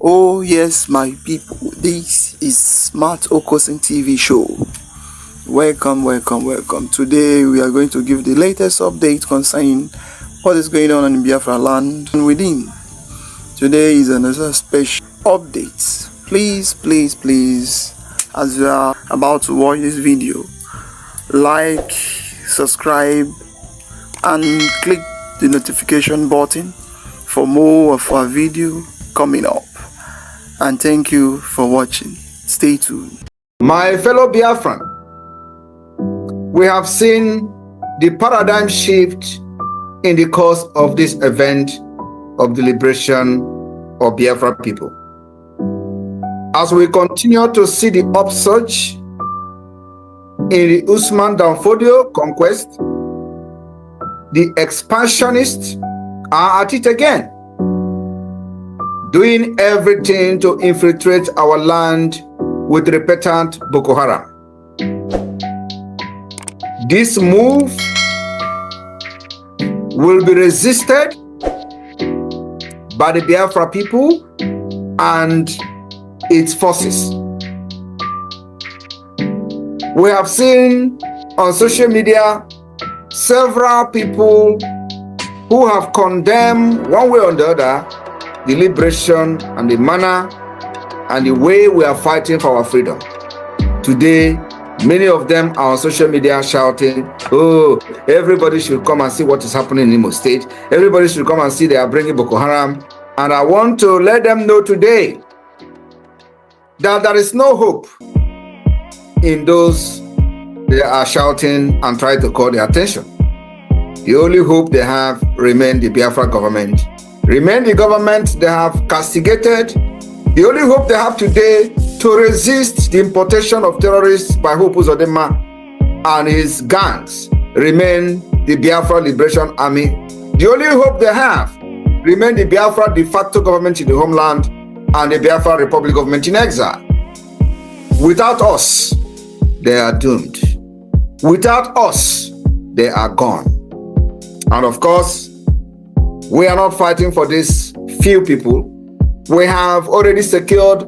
Oh yes, my people, this is Smart Okosin TV show. Welcome. Today we are going to give the latest update concerning what is going on in Biafra land and within. Today is another special update. Please, as you are about to watch this video, like, subscribe, and click the notification button for more of our video coming up. And thank you for watching. Stay tuned. My fellow Biafran, we have seen the paradigm shift in the course of this event of the liberation of Biafra people. As we continue to see the upsurge in the Usman Danfodio conquest, the expansionists are at it again, doing everything to infiltrate our land with repentant Boko Haram. This move will be resisted by the Biafra people and its forces. We have seen on social media several people who have condemned one way or the other the liberation and the manner and the way we are fighting for our freedom. Today, many of them are on social media shouting, oh, everybody should come and see what is happening in Imo State. Everybody should come and see they are bringing Boko Haram. And I want to let them know today that there is no hope in those they are shouting and trying to call their attention. The only hope they have remains the Biafra government. Remain the government they have castigated. The only hope they have today to resist the importation of terrorists by Uzodimma and his gangs remain the Biafra Liberation Army. The only hope they have remain the Biafra de facto government in the homeland and the Biafra Republic government in exile. Without us, they are doomed. Without us, they are gone. And of course, we are not fighting for these few people. We have already secured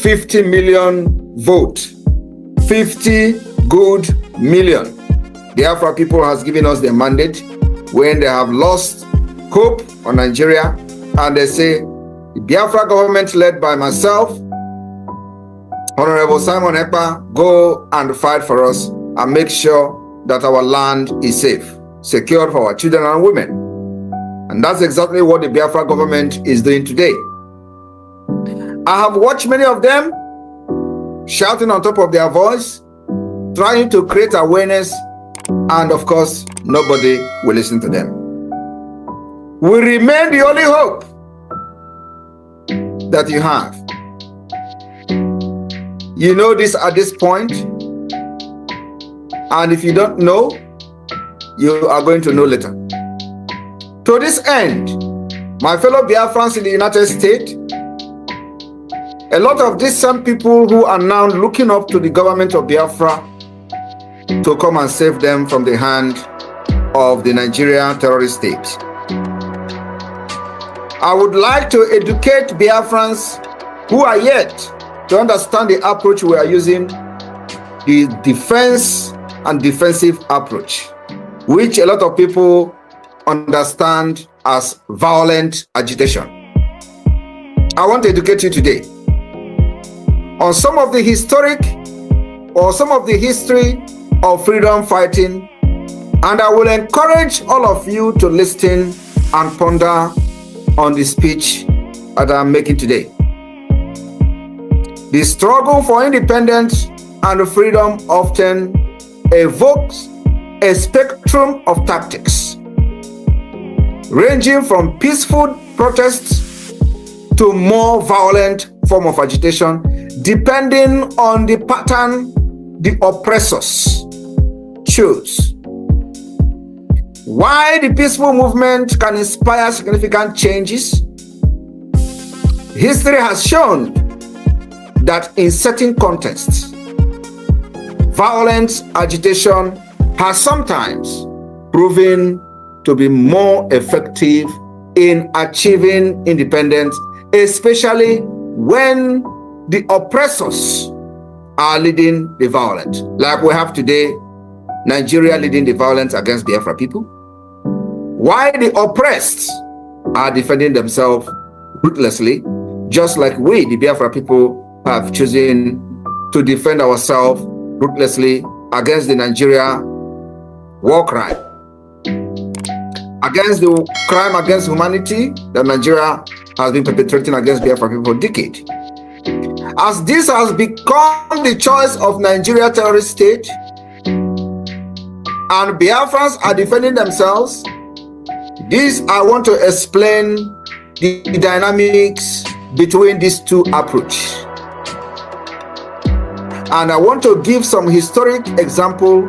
50 million votes. 50 good million. Biafra people has given us their mandate when they have lost hope on Nigeria, and they say the Biafra government led by myself, Honorable Simon Ekpa, go and fight for us and make sure that our land is safe, secure for our children and women. And that's exactly what the Biafra government is doing today. I have watched many of them shouting on top of their voice, trying to create awareness, and of course, nobody will listen to them. We remain the only hope that you have. You know this at this point, and if you don't know, you are going to know later. To this end, my fellow Biafrans in the United States, a lot of these same people who are now looking up to the government of Biafra to come and save them from the hand of the Nigerian terrorist state. I would like to educate Biafrans who are yet to understand the approach we are using, the defense and defensive approach, which a lot of people understand as violent agitation. I want to educate you today on some of the historic or some of the history of freedom fighting, and I will encourage all of you to listen and ponder on the speech that I'm making today. The struggle for independence and freedom often evokes a spectrum of tactics, ranging from peaceful protests to more violent form of agitation, depending on the pattern the oppressors choose. While the peaceful movement can inspire significant changes, history has shown that in certain contexts, violent agitation has sometimes proven to be more effective in achieving independence, especially when the oppressors are leading the violence, like we have today, Nigeria leading the violence against Biafra people, while the oppressed are defending themselves ruthlessly, just like we, the Biafra people, have chosen to defend ourselves ruthlessly against the Nigeria war crime, against the crime against humanity that Nigeria has been perpetrating against Biafra people for decades. As this has become the choice of Nigeria terrorist state, and Biafrans are defending themselves, this I want to explain the dynamics between these two approaches. And I want to give some historic example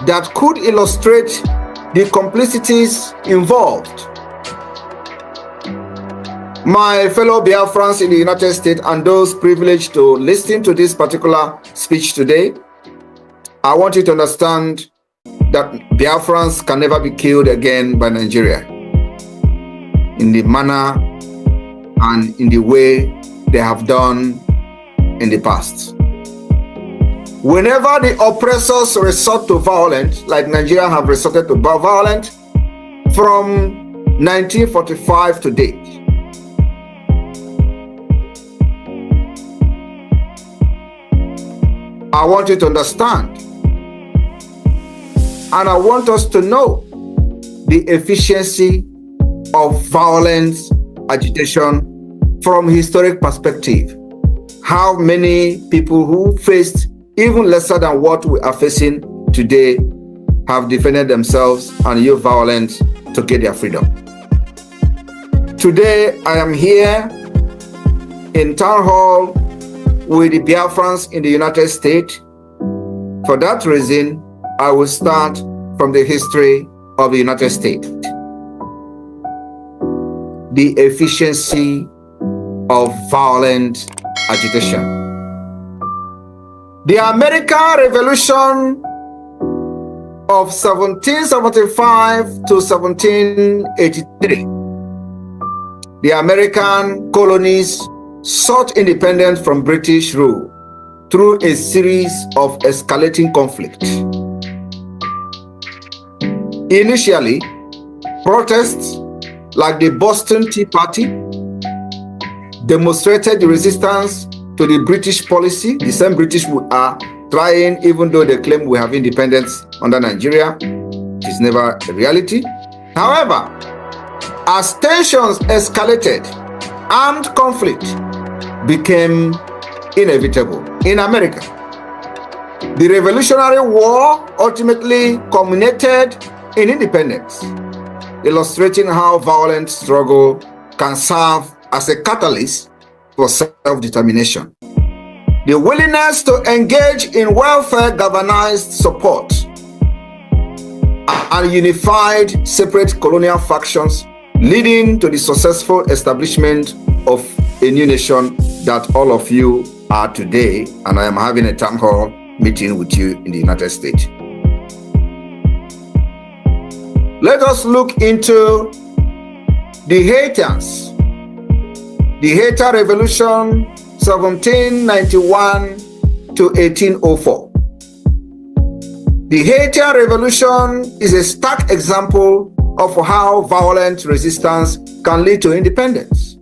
that could illustrate the complicities involved. My fellow Biafrans in the United States and those privileged to listen to this particular speech today, I want you to understand that Biafrans can never be killed again by Nigeria in the manner and in the way they have done in the past. Whenever the oppressors resort to violence, like Nigeria have resorted to violence from 1945 to date, I want you to understand, and I want us to know the efficiency of violence agitation from historic perspective. How many people who faced even lesser than what we are facing today have defended themselves and used violence to get their freedom. Today, I am here in town hall with the Biafrans in the United States. For that reason, I will start from the history of the United States. The efficiency of violent agitation. The American Revolution of 1775 to 1783. The American colonies sought independence from British rule through a series of escalating conflicts. Initially, protests like the Boston Tea Party demonstrated the resistance to the British policy. The same British who are trying, even though they claim we have independence under Nigeria, it is never a reality. However, as tensions escalated, armed conflict became inevitable in America. The Revolutionary War ultimately culminated in independence, illustrating how violent struggle can serve as a catalyst for self-determination. The willingness to engage in welfare-galvanized support and unified separate colonial factions, leading to the successful establishment of a new nation that all of you are today, and I am having a town hall meeting with you in the United States. Let us look into the Haitians. The Haitian Revolution, 1791 to 1804. The Haitian Revolution is a stark example of how violent resistance can lead to independence.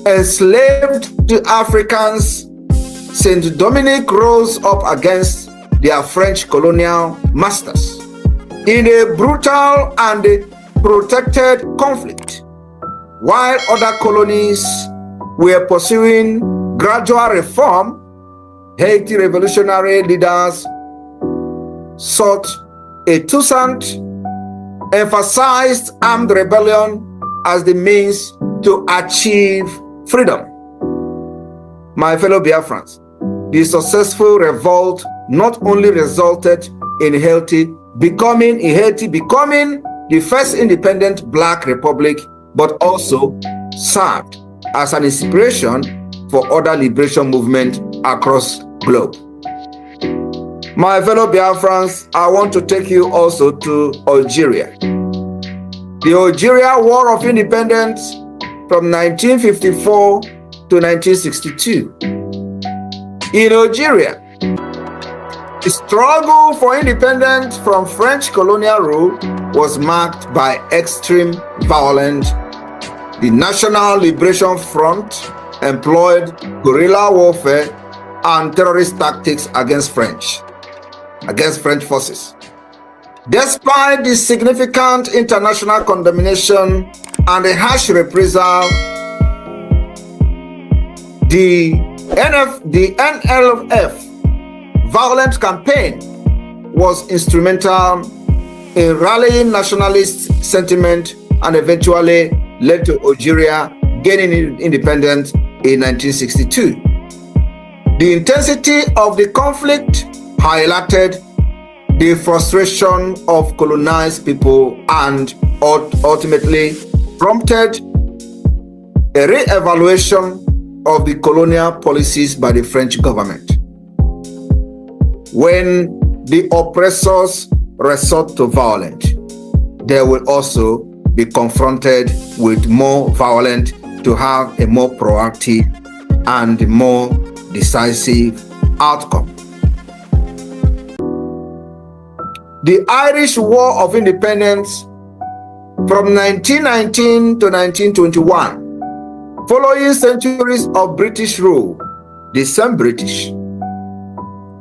Enslaved Africans, Saint Dominic rose up against their French colonial masters in a brutal and protracted conflict. While other colonies were pursuing gradual reform, Haiti revolutionary leaders sought a Toussaint, emphasized armed rebellion as the means to achieve freedom. My fellow Biafrans, the successful revolt not only resulted in Haiti becoming the first independent Black republic, but also served as an inspiration for other liberation movements across the globe. My fellow Biafrans, I want to take you also to Algeria. The Algeria War of Independence from 1954 to 1962. In Algeria, the struggle for independence from French colonial rule was marked by extreme violence. The National Liberation Front employed guerrilla warfare and terrorist tactics against French forces. Despite the significant international condemnation and the harsh reprisal, the NLF violent campaign was instrumental in rallying nationalist sentiment and eventually led to Algeria gaining independence in 1962. The intensity of the conflict highlighted the frustration of colonized people and ultimately prompted a re-evaluation of the colonial policies by the French government. When the oppressors resort to violence, they will also be confronted with more violence to have a more proactive and more decisive outcome. The Irish War of Independence from 1919 to 1921, following centuries of British rule, the same British,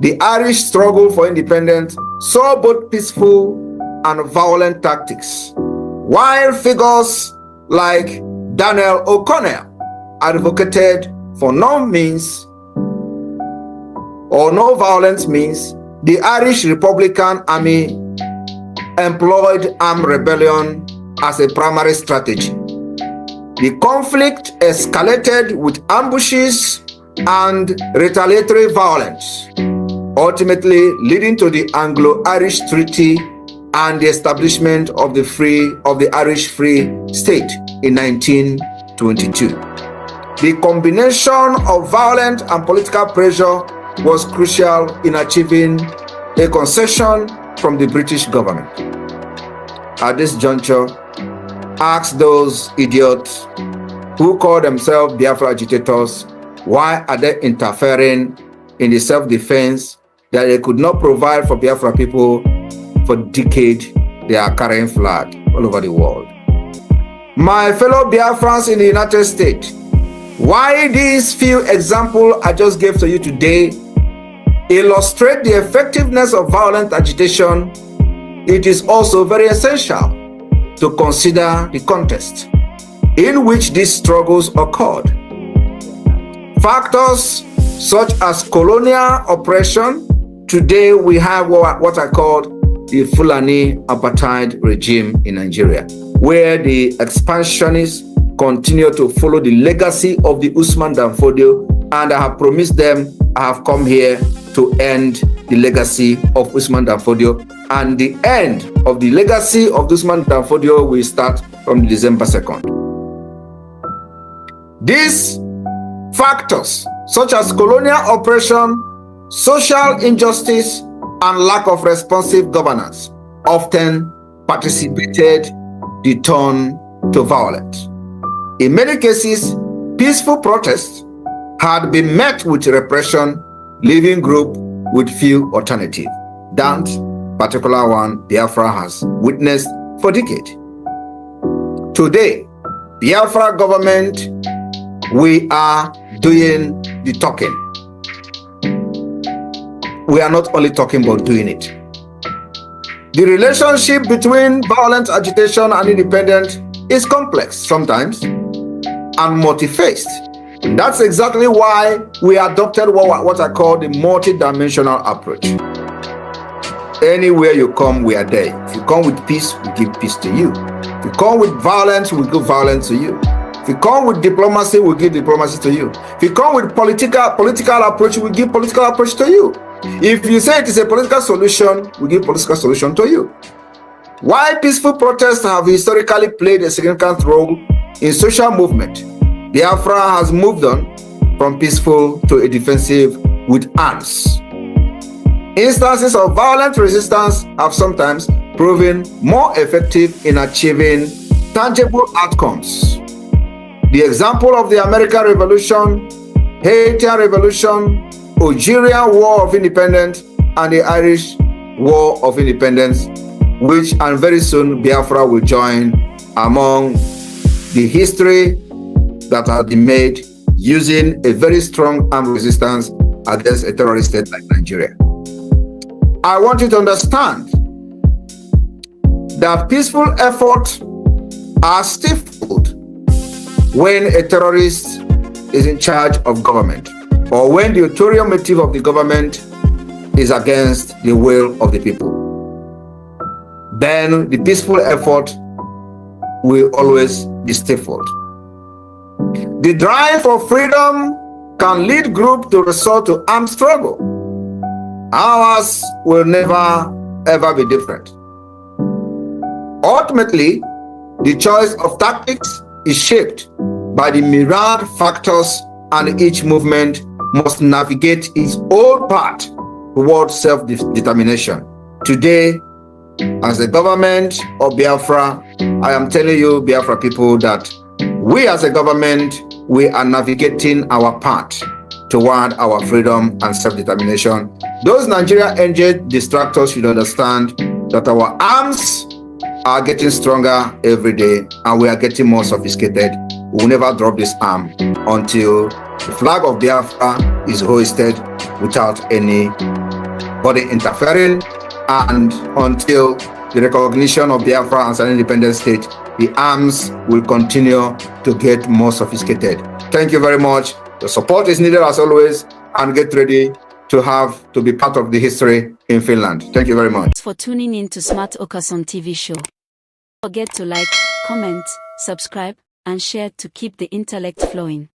the Irish struggle for independence saw both peaceful and violent tactics, while figures like Daniel O'Connell advocated for no violence means. The Irish Republican Army employed armed rebellion as a primary strategy. The conflict escalated with ambushes and retaliatory violence, ultimately leading to the Anglo-Irish Treaty and the establishment of the Irish Free State in 1922. The combination of violent and political pressure was crucial in achieving a concession from the British government. At this juncture, ask those idiots who call themselves Biafra agitators, why are they interfering in the self-defense that they could not provide for Biafra people for decades? They are carrying flag all over the world. My fellow Biafrans in the United States, why these few examples I just gave to you today illustrate the effectiveness of violent agitation, it is also very essential to consider the context in which these struggles occurred. Factors such as colonial oppression. Today we have what I call the Fulani apartheid regime in Nigeria, where the expansionists continue to follow the legacy of the Usman Dan Fodio, and I have promised them I have come here to end the legacy of Usman Dan Fodio, and the end of the legacy of Usman Dan Fodio will start from December 2nd. These factors such as colonial oppression, social injustice, and lack of responsive governance often participated the turn to violence. In many cases, peaceful protests had been met with repression, leaving group with few alternatives. That particular one Biafra has witnessed for decades. Today, Biafra government, we are doing the talking. We are not only talking about doing it. The relationship between violent agitation and independence is complex sometimes and multi-faced. That's exactly why we adopted what I call the multi-dimensional approach. Anywhere you come, we are there. If you come with peace, we give peace to you. If you come with violence, we give violence to you. If you come with diplomacy, we give diplomacy to you. If you come with political approach, we give political approach to you. If you say it is a political solution, we give political solution to you. While peaceful protests have historically played a significant role in social movement, Biafra has moved on from peaceful to a defensive with arms. Instances of violent resistance have sometimes proven more effective in achieving tangible outcomes. The example of the American Revolution, Haitian Revolution, Algerian War of Independence, and the Irish War of Independence, which and very soon Biafra will join among the history that has been made using a very strong armed resistance against a terrorist state like Nigeria. I want you to understand that peaceful efforts are stifled when a terrorist is in charge of government, or when the ulterior motive of the government is against the will of the people. Then the peaceful effort will always be stifled. The drive for freedom can lead groups to resort to armed struggle. Ours will never ever be different. Ultimately, the choice of tactics is shaped by the myriad factors, and each movement must navigate its own path towards self-determination. Today, as the government of Biafra, I am telling you, Biafra people, that we as a government, we are navigating our path toward our freedom and self-determination. Those Nigeria engaged distractors should understand that our arms are getting stronger every day, and we are getting more sophisticated. We will never drop this arm until the flag of Biafra is hoisted without anybody interfering, and until the recognition of Biafra as an independent state, the arms will continue to get more sophisticated. Thank you very much. The support is needed as always, and get ready to be part of the history in Finland. Thank you very much. Thanks for tuning in to Smart Okason TV show. Don't forget to like, comment, subscribe, and share to keep the intellect flowing.